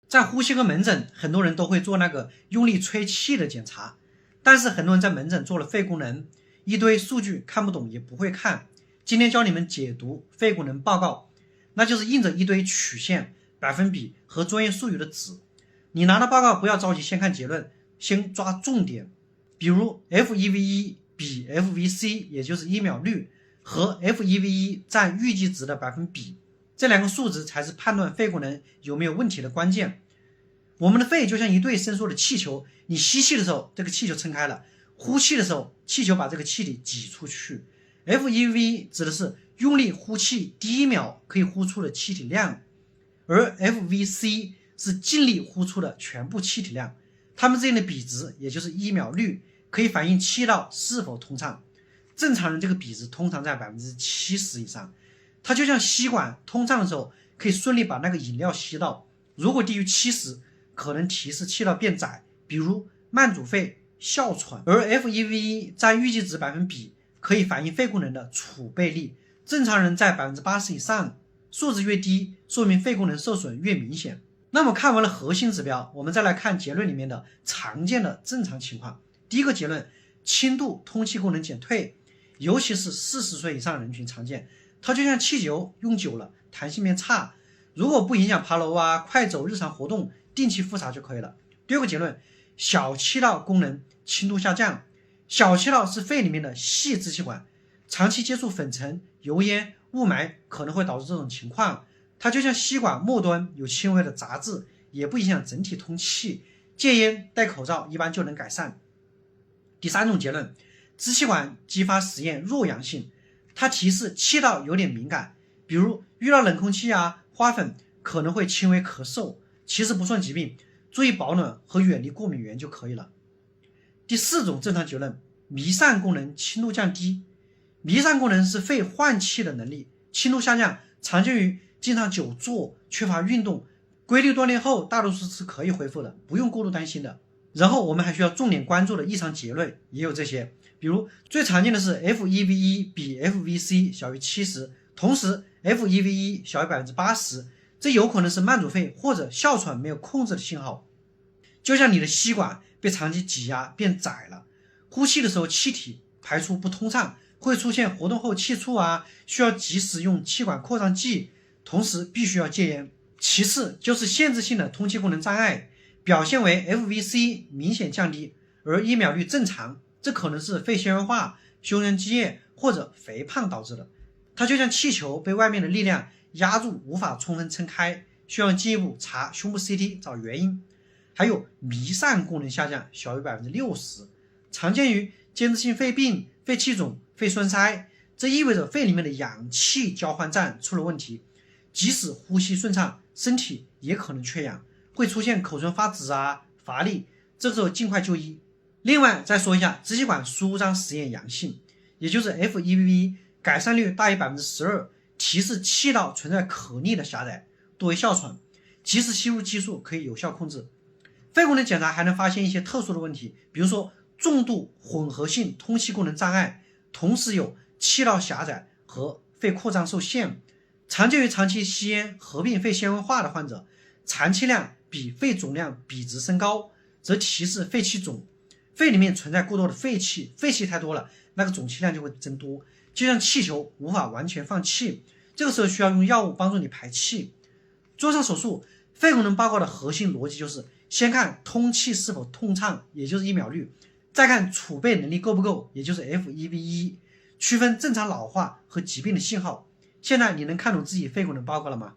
在呼吸科门诊，很多人都会做那个用力吹气的检查，但是很多人在门诊做了肺功能，一堆数据看不懂也不会看。今天教你们解读肺功能报告，那就是印着一堆曲线、百分比和专业术语的纸。你拿到报告不要着急先看结论，先抓重点，比如 FEV1 比 FVC 也就是1秒率和 FEV1 占预计值的百分比，这两个数值才是判断肺功能有没有问题的关键。我们的肺就像一对伸缩的气球，你吸气的时候这个气球撑开了，呼气的时候气球把这个气体挤出去。 FEV 指的是用力呼气第一秒可以呼出的气体量，而 FVC 是尽力呼出的全部气体量，它们之间的比值也就是1秒率，可以反映气道是否通畅。正常人这个比值通常在 70% 以上，它就像吸管通畅的时候可以顺利把那个饮料吸到，如果低于70可能提示气道变窄，比如慢阻肺、哮喘。而 FEV1 占预计值百分比可以反映肺功能的储备力，正常人在 80% 以上，数值越低说明肺功能受损越明显。那么看完了核心指标，我们再来看结论里面的常见的正常情况。第一个结论，轻度通气功能减退，尤其是40岁以上人群常见，它就像气球用久了弹性变差，如果不影响爬楼快走日常活动，定期复查就可以了。第二个结论，小气道功能轻度下降。小气道是肺里面的细支气管，长期接触粉尘、油烟、雾霾可能会导致这种情况，它就像吸管末端有轻微的杂质，也不影响整体通气，戒烟戴口罩一般就能改善。第三种结论，支气管激发实验弱阳性，它提示气道有点敏感，比如遇到冷空气花粉可能会轻微咳嗽，其实不算疾病，注意保暖和远离过敏源就可以了。第四种正常结论，弥散功能轻度降低。弥散功能是肺换气的能力，轻度下降，常见于经常久坐、缺乏运动，规律锻炼后大多数是可以恢复的，不用过度担心的。然后我们还需要重点关注的异常结论也有这些，比如最常见的是 FEV1 比 FVC 小于70，同时 FEV1 小于 80%， 这有可能是慢阻肺或者哮喘没有控制的信号，就像你的吸管被长期挤压变窄了，呼气的时候气体排出不通畅，会出现活动后气促需要及时用气管扩张剂，同时必须要戒烟。其次就是限制性的通气功能障碍，表现为 FVC 明显降低，而1秒率正常，这可能是肺纤维化、胸腔积液或者肥胖导致的，它就像气球被外面的力量压住，无法充分撑开，需要进一步查胸部 CT 找原因。还有弥散功能下降小于 60%， 常见于间质性肺病、肺气肿、肺栓塞，这意味着肺里面的氧气交换站出了问题，即使呼吸顺畅，身体也可能缺氧，会出现口唇发紫乏力，这个时候尽快就医。另外再说一下支气管舒张实验阳性，也就是 FEV1 改善率大于 12%， 提示气道存在可逆的狭窄，多为哮喘，及时吸入激素可以有效控制。肺功能检查还能发现一些特殊的问题，比如说重度混合性通气功能障碍，同时有气道狭窄和肺扩张受限，常见于长期吸烟合并肺纤维化的患者，残气量比肺总量比值升高，则提示肺气肿，肺里面存在过多的废气，废气太多了，那个总气量就会增多，就像气球无法完全放气，这个时候需要用药物帮助你排气。做上手术，肺功能报告的核心逻辑就是先看通气是否通畅，也就是1秒率，再看储备能力够不够，也就是 FEV1， 区分正常老化和疾病的信号。现在你能看懂自己肺功能报告了吗？